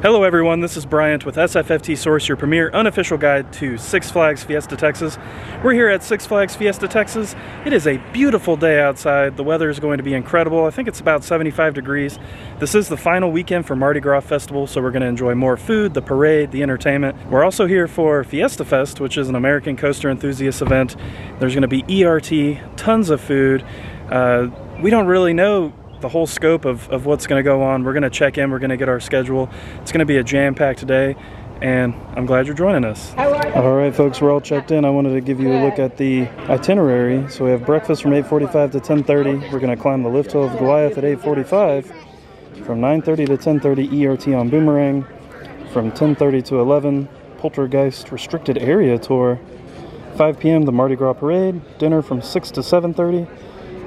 Hello everyone, this is Bryant with SFFT Source, your premier unofficial guide to Six Flags Fiesta Texas. We're here at Six Flags Fiesta Texas. It is a beautiful day outside. The weather is going to be incredible. I think it's about 75 degrees. This is the final weekend for Mardi Gras Festival, so we're going to enjoy more food, the parade, the entertainment. We're also here for Fiesta Fest, which is an American coaster enthusiast event. There's going to be ERT, tons of food. We don't really know the whole scope of what's going to go on. We're going to check in, we're going to get our schedule. It's going to be a jam-packed day, and I'm glad you're joining us. Alright folks, we're all checked in. I wanted to give you a look at the itinerary. So we have breakfast from 8:45 to 10:30. We're going to climb the lift hill of Goliath at 8:45. From 9:30 to 10:30, ERT on Boomerang. From 10:30 to 11, Poltergeist restricted area tour. 5 p.m. the Mardi Gras Parade. Dinner from 6 to 7:30.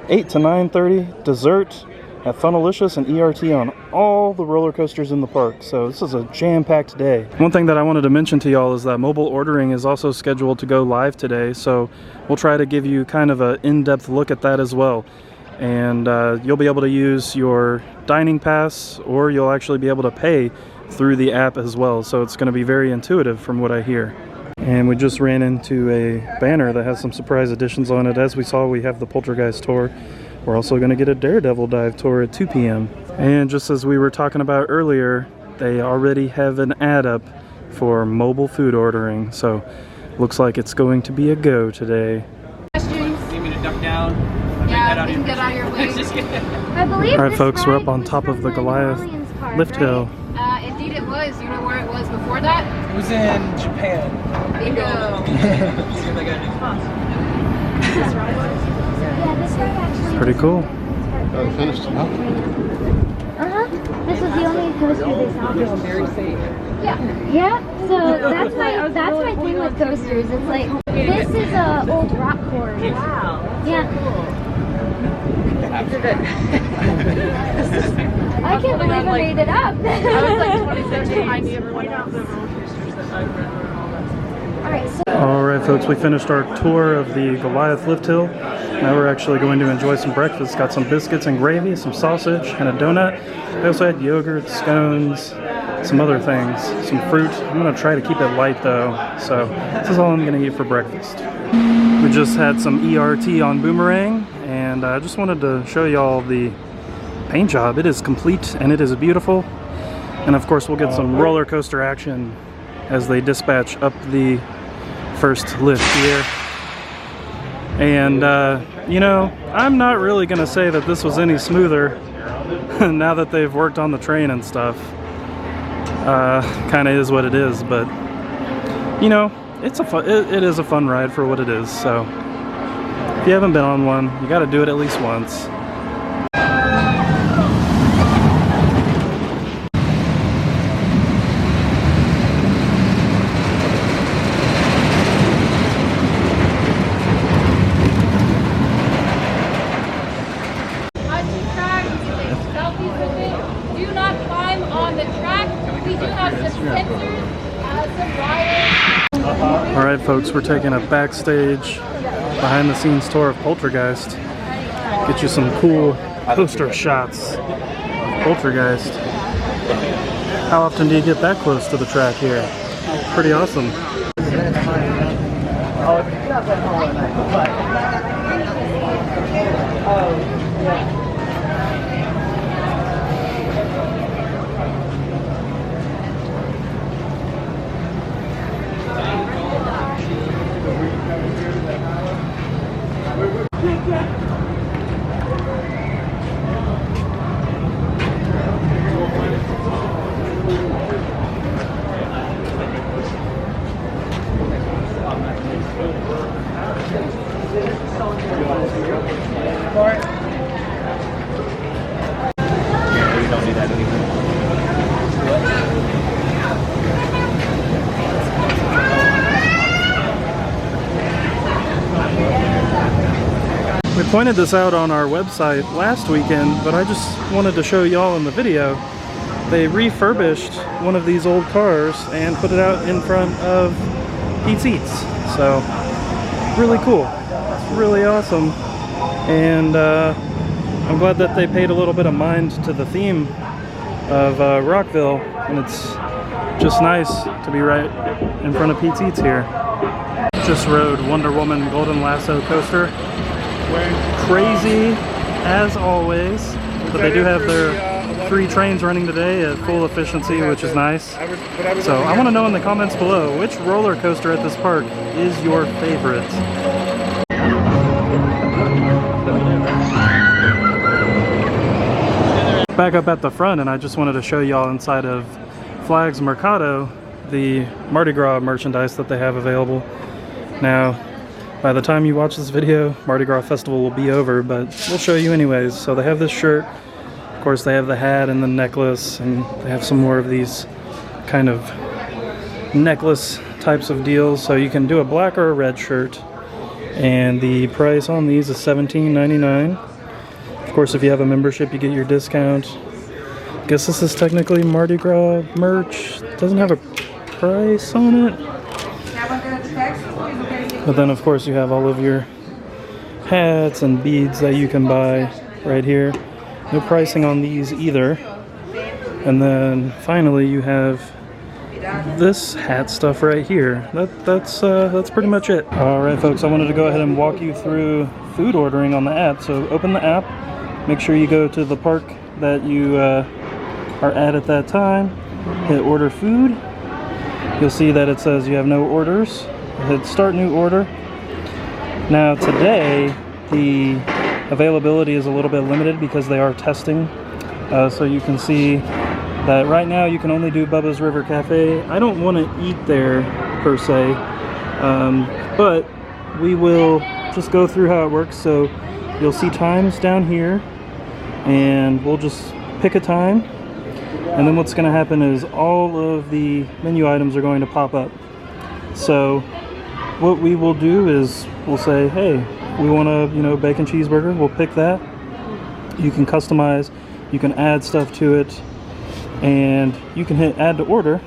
8 to 9:30, dessert at Funnelicious and ERT on all the roller coasters in the park. So this is a jam-packed day. One thing that I wanted to mention to y'all is that mobile ordering is also scheduled to go live today, so we'll try to give you kind of an in-depth look at that as well. And you'll be able to use your dining pass, or you'll actually be able to pay through the app as well. So it's going to be very intuitive from what I hear. And we just ran into a banner that has some surprise additions on it. As we saw, we have the Poltergeist tour. We're also going to get a Daredevil dive tour at 2 p.m. And just as we were talking about earlier, they already have an ad up for mobile food ordering. So looks like it's going to be a go today. Questions? You need me to duck down? Yeah, you can get out of your way. I believe. Alright folks, we're up on top of the Goliath lift hill. Indeed it was. You know where it was before that? It was in Japan. Bingo. Pretty cool. This was the only coaster they saw. Very safe. Yeah. Yeah. So that's my thing with coasters. It's like this is a old rock course. Wow. Yeah. After that. I can't believe I made it up. I was like 2017. I knew everyone else. The roller coasters that I've read and all that. Alright, so Alright folks, we finished our tour of the Goliath lift hill. Now we're actually going to enjoy some breakfast. Got some biscuits and gravy, some sausage, and a donut. We also had yogurt, scones, some other things, some fruit. I'm going to try to keep it light though, so this is all I'm going to eat for breakfast. We just had some ERT on Boomerang, and I just wanted to show y'all the paint job. It is complete and it is beautiful. And of course we'll get some roller coaster action as they dispatch up the first lift here. And you know, I'm not really gonna say that this was any smoother now that they've worked on the train and stuff. Kind of is what it is, but you know, it's a fun, it is a fun ride for what it is. So if you haven't been on one, you got to do it at least once. Do not climb on the track. We do have some sensors, some wires. Alright folks, we're taking a backstage, behind the scenes tour of Poltergeist. Get you some cool poster shots of Poltergeist. How often do you get that close to the track here? Pretty awesome. We pointed this out on our website last weekend, but I just wanted to show y'all in the video. They refurbished one of these old cars and put it out in front of Pete's Eats. So, really cool. It's really awesome. And I'm glad that they paid a little bit of mind to the theme of Rockville, and it's just nice to be right in front of Pete's Eats here. Just rode Wonder Woman Golden Lasso coaster. Crazy as always, but they do have their 3 trains running today at full efficiency, which is nice. So I want to know in the comments below, which roller coaster at this park is your favorite? Back up at the front, and I just wanted to show y'all inside of Flags Mercado the Mardi Gras merchandise that they have available. Now, by the time you watch this video, Mardi Gras Festival will be over, but we'll show you anyways. So they have this shirt, of course they have the hat and the necklace, and they have some more of these kind of necklace types of deals. So you can do a black or a red shirt, and the price on these is $17.99. Of course, if you have a membership, you get your discount. I guess this is technically Mardi Gras merch. It doesn't have a price on it. But then, of course, you have all of your hats and beads that you can buy right here. No pricing on these either. And then, finally, you have this hat stuff right here. That's pretty much it. All right, folks, I wanted to go ahead and walk you through food ordering on the app. So open the app. Make sure you go to the park that you are at that time. Hit order food. You'll see that it says you have no orders. Hit start new order. Now today the availability is a little bit limited because they are testing. So you can see that right now you can only do Bubba's River Cafe. I don't want to eat there per se, but we will just go through how it works. So you'll see times down here, and we'll just pick a time, and then what's going to happen is all of the menu items are going to pop up. So what we will do is we'll say, hey, we want a bacon cheeseburger. We'll pick that. You can customize, you can add stuff to it, and you can hit add to order,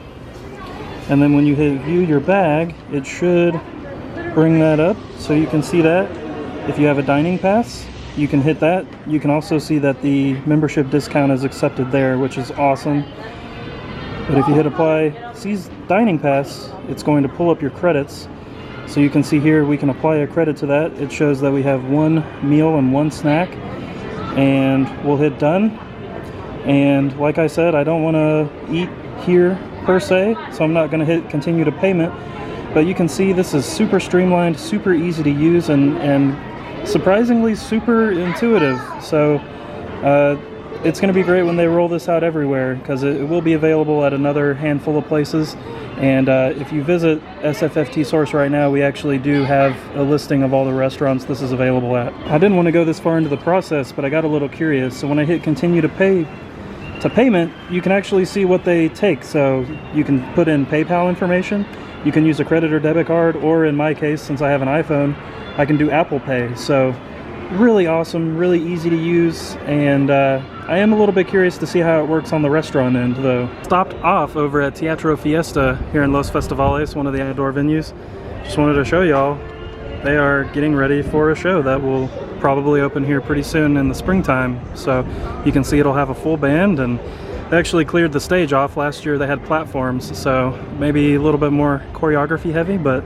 and then when you hit view your bag, it should bring that up so you can see that. If you have a dining pass, you can hit that. You can also see that the membership discount is accepted there, which is awesome. But if you hit apply C's dining pass, it's going to pull up your credits. So you can see here we can apply a credit to that. It shows that we have 1 meal and 1 snack, and we'll hit done. And like I said, I don't want to eat here per se, so I'm not going to hit continue to payment. But you can see this is super streamlined, super easy to use, and surprisingly super intuitive. So it's going to be great when they roll this out everywhere, because it will be available at another handful of places. And if you visit SFFT Source right now, we actually do have a listing of all the restaurants this is available at. I didn't want to go this far into the process, but I got a little curious. So when I hit continue to payment, you can actually see what they take. So you can put in PayPal information, you can use a credit or debit card, or in my case, since I have an iPhone, I can do Apple Pay. So really awesome, really easy to use, and I am a little bit curious to see how it works on the restaurant end though. Stopped off over at Teatro Fiesta here in Los Festivales, one of the outdoor venues. Just wanted to show y'all they are getting ready for a show that will probably open here pretty soon in the springtime. So you can see it'll have a full band, and they actually cleared the stage off. Last year they had platforms, so maybe a little bit more choreography heavy, but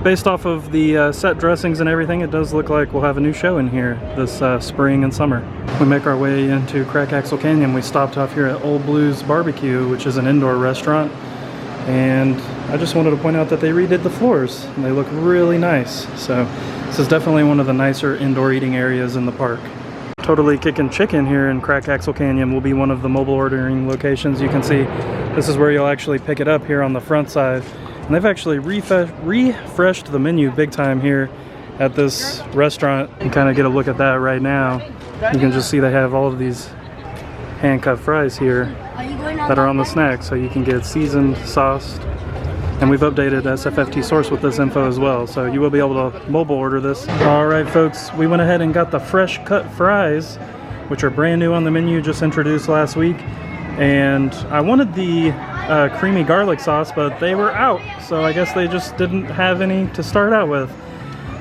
based off of the set dressings and everything, it does look like we'll have a new show in here this spring and summer. We make our way into Crack Axle Canyon. We stopped off here at Old Blues Barbeque, which is an indoor restaurant, and I just wanted to point out that they redid the floors and they look really nice. So this is definitely one of the nicer indoor eating areas in the park. Totally Kickin' Chicken here in Crack Axle Canyon will be one of the mobile ordering locations. You can see this is where you'll actually pick it up here on the front side. And they've actually refreshed the menu big time here at this restaurant. You kind of get a look at that right now. You can just see they have all of these hand-cut fries here that are on the snack, so you can get seasoned, sauced. And we've updated SFFT Source with this info as well, so you will be able to mobile order this. All right, folks, we went ahead and got the fresh cut fries, which are brand new on the menu, just introduced last week. And I wanted the creamy garlic sauce, but they were out, so I guess they just didn't have any to start out with.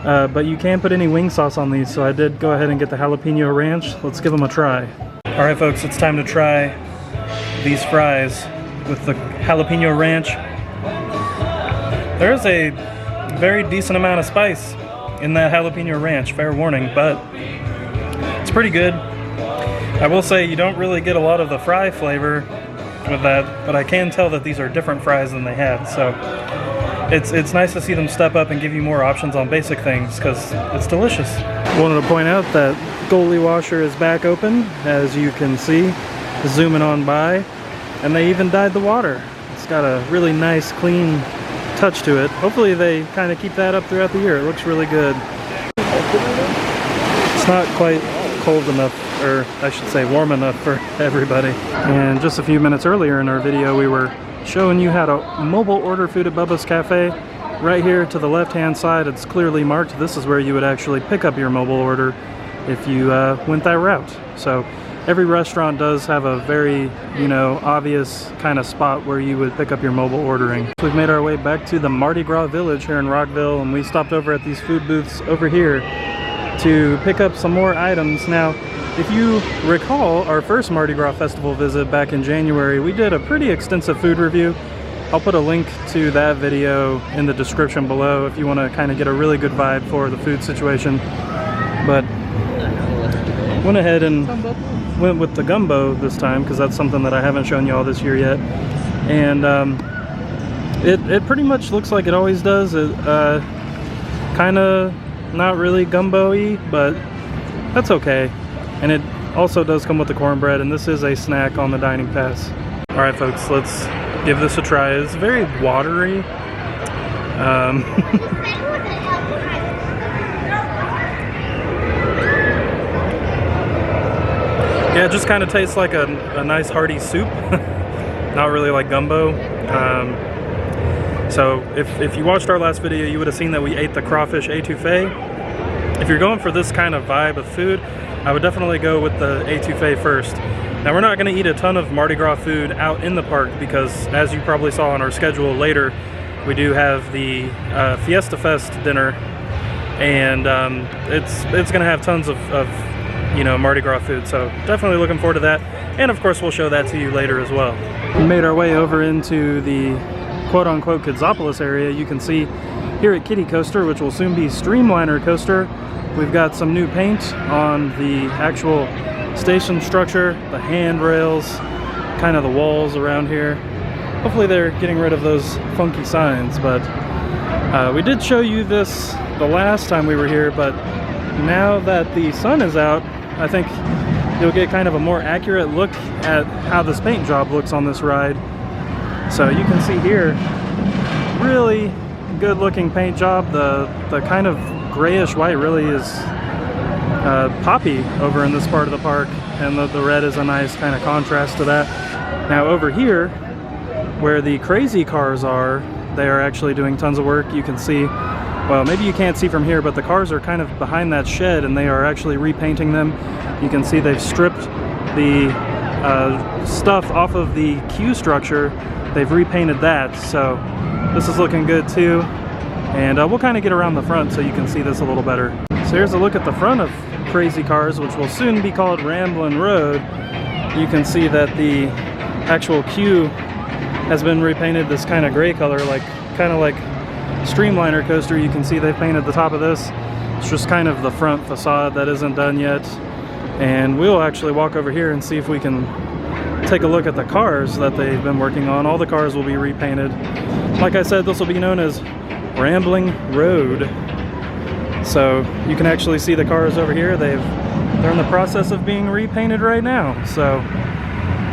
But you can put any wing sauce on these, so I did go ahead and get the jalapeno ranch. Let's give them a try. All right, folks, it's time to try these fries with the jalapeno ranch. There is a very decent amount of spice in that jalapeno ranch, fair warning, but it's pretty good. I will say you don't really get a lot of the fry flavor with that, but I can tell that these are different fries than they had, so it's nice to see them step up and give you more options on basic things, because it's delicious. Wanted to point out that goalie washer is back open, as you can see, zooming on by, and they even dyed the water. It's got a really nice, clean touch to it. Hopefully they kind of keep that up throughout the year. It looks really good. It's not quite cold enough, or I should say warm enough for everybody. And just a few minutes earlier in our video, we were showing you how to mobile order food at Bubba's Cafe. Right here to the left hand side, it's clearly marked. This is where you would actually pick up your mobile order if you went that route. So every restaurant does have a very, you know, obvious kind of spot where you would pick up your mobile ordering. So we've made our way back to the Mardi Gras Village here in Rockville, and we stopped over at these food booths over here to pick up some more items. Now, if you recall our first Mardi Gras Festival visit back in January, we did a pretty extensive food review. I'll put a link to that video in the description below if you want to kind of get a really good vibe for the food situation. But went ahead and went with the gumbo this time, because that's something that I haven't shown you all this year yet. And it pretty much looks like it always does. It kind of not really gumbo-y, but that's okay. And it also does come with the cornbread, and this is a snack on the dining pass. Alright folks, let's give this a try. It's very watery. Yeah, it just kind of tastes like a nice hearty soup. Not really like gumbo. So if you watched our last video, you would have seen that we ate the Crawfish Etouffee. If you're going for this kind of vibe of food, I would definitely go with the Etouffee first. Now, we're not going to eat a ton of Mardi Gras food out in the park, because as you probably saw on our schedule later, we do have the Fiesta Fest dinner, and it's going to have tons of you know, Mardi Gras food, so definitely looking forward to that. And of course we'll show that to you later as well. We made our way over into the quote-unquote Kidzopolis area. You can see here at Kiddie Coaster, which will soon be Streamliner Coaster, we've got some new paint on the actual station structure, the handrails, kind of the walls around here. Hopefully they're getting rid of those funky signs, but we did show you this the last time we were here, but now that the sun is out, I think you'll get kind of a more accurate look at how this paint job looks on this ride. So you can see here, really good looking paint job. The kind of grayish white really is poppy over in this part of the park, and the red is a nice kind of contrast to that. Now over here, where the crazy cars are, they are actually doing tons of work. You can see, well, maybe you can't see from here, but the cars are kind of behind that shed, and they are actually repainting them. You can see they've stripped the stuff off of the queue structure. They've repainted that, so this is looking good too. And we'll kind of get around the front so you can see this a little better. So here's a look at the front of Crazy Cars, which will soon be called Ramblin' Road. You can see that the actual queue has been repainted this kind of gray color, kind of like Streamliner Coaster. You can see they've painted the top of this. It's just kind of the front facade that isn't done yet. And we'll actually walk over here and see if we can take a look at the cars that they've been working on. All the cars will be repainted. Like I said, this will be known as Rambling Road. So you can actually see the cars over here. They're in the process of being repainted right now. So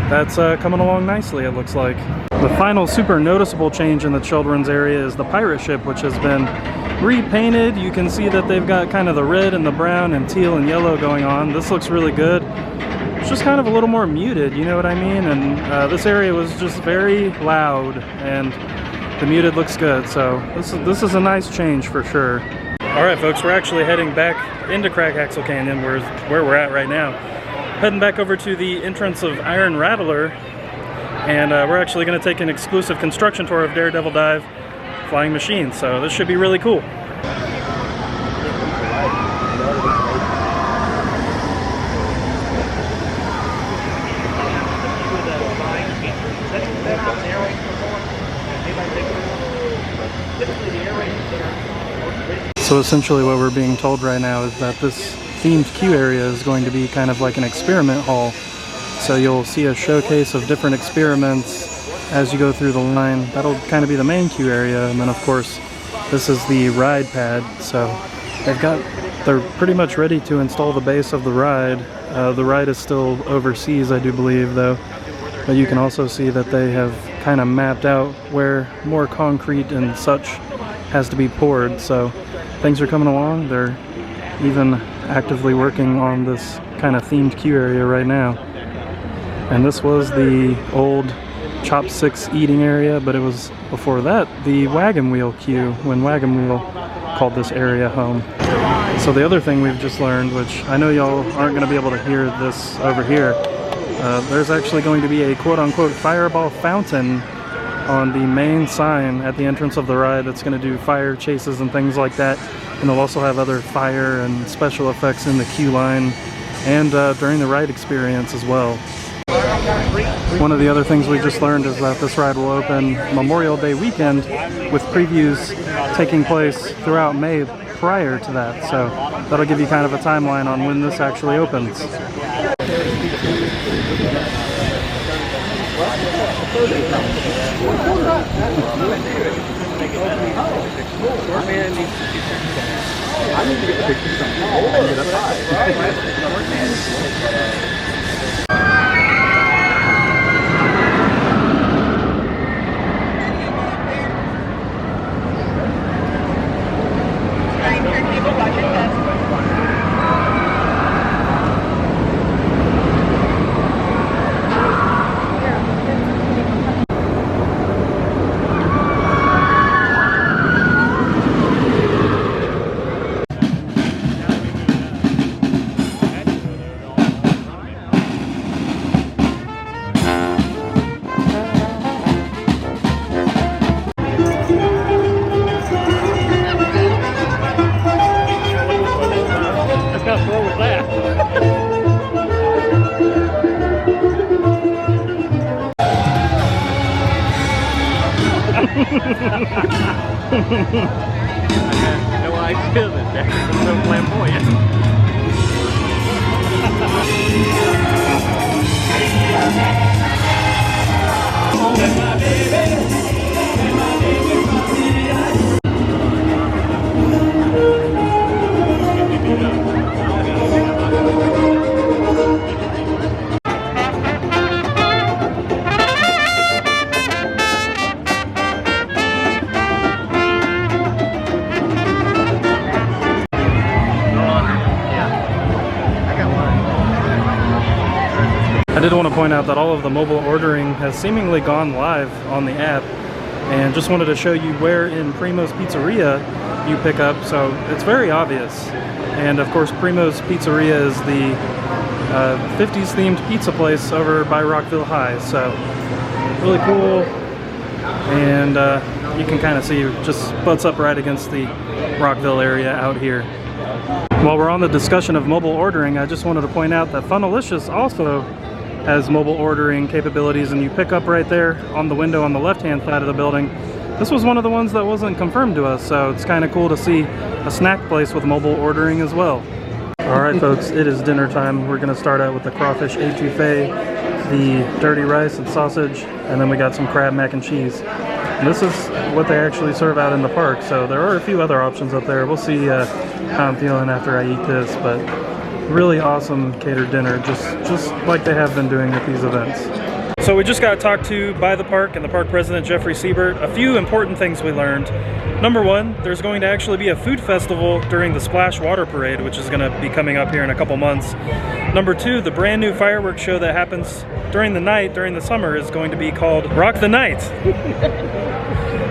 that's coming along nicely, it looks like. The final super noticeable change in the children's area is the pirate ship, which has been repainted. You can see that they've got kind of the red and the brown and teal and yellow going on. This looks really good. It's just kind of a little more muted, you know what I mean? And this area was just very loud, and the muted looks good. So this is a nice change for sure. All right, folks, we're actually heading back into Crack Axle Canyon, where we're at right now. Heading back over to the entrance of Iron Rattler, and we're actually going to take an exclusive construction tour of Daredevil Dive Flying Machine, so this should be really cool. So essentially what we're being told right now is that this themed queue area is going to be kind of like an experiment hall. So you'll see a showcase of different experiments as you go through the line. That'll kind of be the main queue area, and then of course this is the ride pad. So they're pretty much ready to install the base of the ride. The ride is still overseas, I do believe, though. But you can also see that they have kind of mapped out where more concrete and such has to be poured. So things are coming along. They're even actively working on this kind of themed queue area right now. And this was the old chopsticks eating area, but it was before that the wagon wheel queue, when Wagon Wheel called this area home. So the other thing we've just learned, which I know y'all aren't going to be able to hear this over here, there's actually going to be a quote-unquote fireball fountain on the main sign at the entrance of the ride that's going to do fire chases and things like that. And they'll also have other fire and special effects in the queue line and during the ride experience as well. One of the other things we just learned is that this ride will open Memorial Day weekend, with previews taking place throughout May prior to that. So that'll give you kind of a timeline on when this actually opens. No idea that Jackson's so flamboyant. I did want to point out that all of the mobile ordering has seemingly gone live on the app, and just wanted to show you where in Primo's Pizzeria you pick up, so it's very obvious. And of course Primo's Pizzeria is the 50s themed pizza place over by Rockville High, so really cool. And you can kind of see it just butts up right against the Rockville area out here. While we're on the discussion of mobile ordering, I just wanted to point out that Funnelicious also has mobile ordering capabilities, and you pick up right there on the window on the left-hand side of the building. This was one of the ones that wasn't confirmed to us, so it's kind of cool to see a snack place with mobile ordering as well. Alright folks, it is dinner time. We're going to start out with the Crawfish Etouffee, the dirty rice and sausage, and then we got some crab mac and cheese. And this is what they actually serve out in the park, so there are a few other options up there. We'll see how I'm feeling after I eat this, but really awesome catered dinner, just like they have been doing at these events. So we just got talked to by the park and the park president, Jeffrey Siebert. A few important things we learned. Number one, there's going to actually be a food festival during the Splash Water Parade, which is going to be coming up here in a couple months. Number two, the brand new fireworks show that happens during the night, during the summer, is going to be called Rock the Night.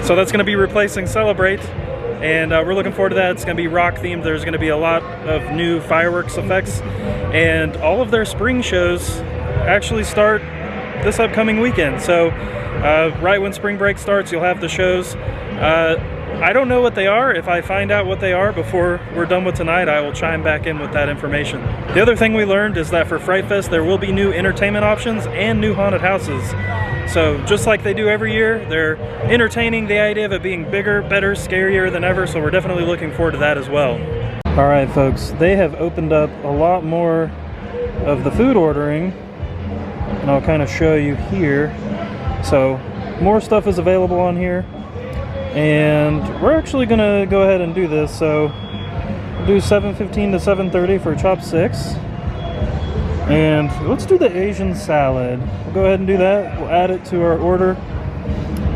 So that's going to be replacing Celebrate. And we're looking forward to that. It's going to be rock themed. There's going to be a lot of new fireworks effects, and all of their spring shows actually start this upcoming weekend. So right when spring break starts, you'll have the shows. I don't know what they are. If I find out what they are before we're done with tonight, I will chime back in with that information. The other thing we learned is that for Fright Fest there will be new entertainment options and new haunted houses. So just like they do every year, they're entertaining the idea of it being bigger, better, scarier than ever, so we're definitely looking forward to that as well. All right, folks, they have opened up a lot more of the food ordering, and I'll kind of show you here. So more stuff is available on here, and we're actually gonna go ahead and do this. So we'll do 7:15 to 7:30 for chopsticks. And let's do the Asian salad. We'll go ahead and do that. We'll add it to our order.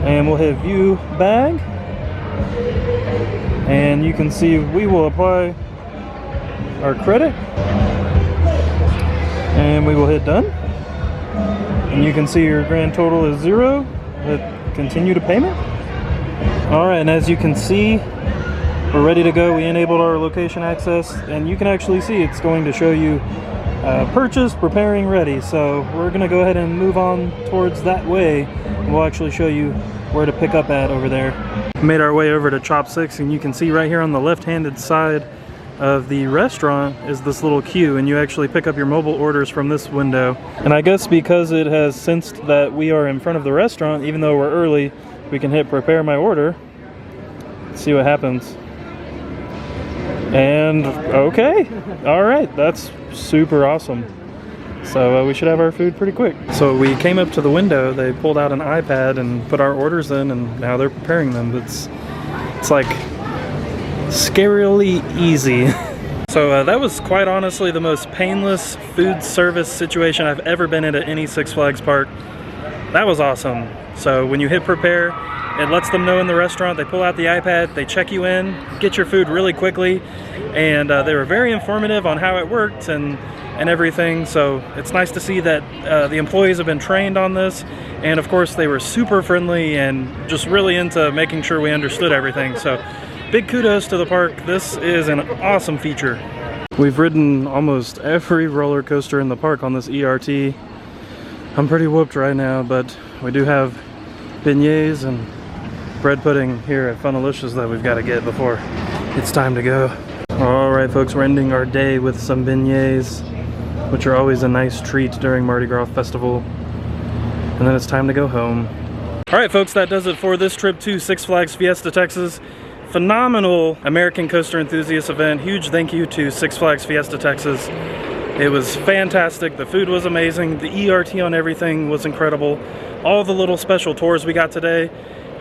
And we'll hit view bag. And you can see we will apply our credit. And we will hit done. And you can see your grand total is 0. Hit continue to payment. Alright, and as you can see, we're ready to go. We enabled our location access. And you can actually see it's going to show you purchase, preparing, ready. So we're gonna go ahead and move on towards that way, and we'll actually show you where to pick up at over there. Made our way over to Chopsticks, and you can see right here on the left-handed side of the restaurant is this little queue, and you actually pick up your mobile orders from this window. And I guess because it has sensed that we are in front of the restaurant, even though we're early, we can hit prepare my order. Let's see what happens. And okay, all right, that's super awesome. So we should have our food pretty quick. So we came up to the window, they pulled out an iPad and put our orders in, and now they're preparing them. It's like scarily easy. So that was quite honestly the most painless food service situation I've ever been in at any Six Flags park. That was awesome. So when you hit prepare, it lets them know in the restaurant, they pull out the iPad, they check you in, get your food really quickly, and they were very informative on how it worked and everything. So it's nice to see that the employees have been trained on this, and of course they were super friendly and just really into making sure we understood everything. So big kudos to the park. This is an awesome feature. We've ridden almost every roller coaster in the park on this ERT. I'm pretty whooped right now, but we do have beignets and bread pudding here at Funnalicious that we've got to get before it's time to go. Alright folks, we're ending our day with some beignets, which are always a nice treat during Mardi Gras Festival. And then it's time to go home. Alright folks, that does it for this trip to Six Flags Fiesta Texas. Phenomenal American Coaster Enthusiast event. Huge thank you to Six Flags Fiesta Texas. It was fantastic. The food was amazing. The ERT on everything was incredible. All the little special tours we got today,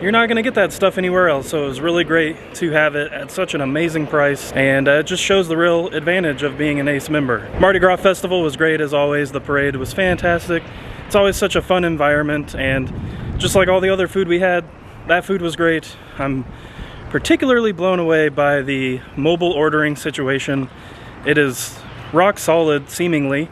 you're not going to get that stuff anywhere else, so it was really great to have it at such an amazing price, and it just shows the real advantage of being an ACE member. Mardi Gras Festival was great as always. The parade was fantastic. It's always such a fun environment, and just like all the other food we had, that food was great. I'm particularly blown away by the mobile ordering situation. It is rock solid, seemingly,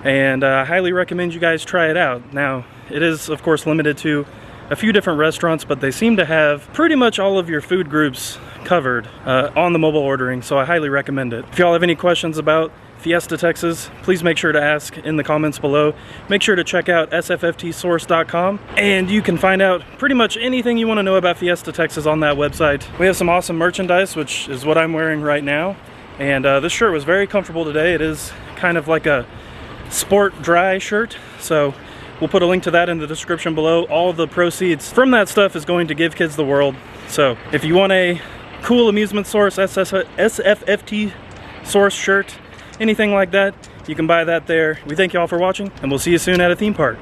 and I highly recommend you guys try it out. Now, it is of course limited to a few different restaurants, but they seem to have pretty much all of your food groups covered on the mobile ordering, so I highly recommend it. If y'all have any questions about Fiesta Texas, please make sure to ask in the comments below. Make sure to check out sfftsource.com, and you can find out pretty much anything you want to know about Fiesta Texas on that website. We have some awesome merchandise, which is what I'm wearing right now, and this shirt was very comfortable today. It is kind of like a sport dry shirt, so we'll put a link to that in the description below. All the proceeds from that stuff is going to Give Kids the World. So if you want a cool Amusement Source, SFFT Source shirt, anything like that, you can buy that there. We thank you all for watching, and we'll see you soon at a theme park.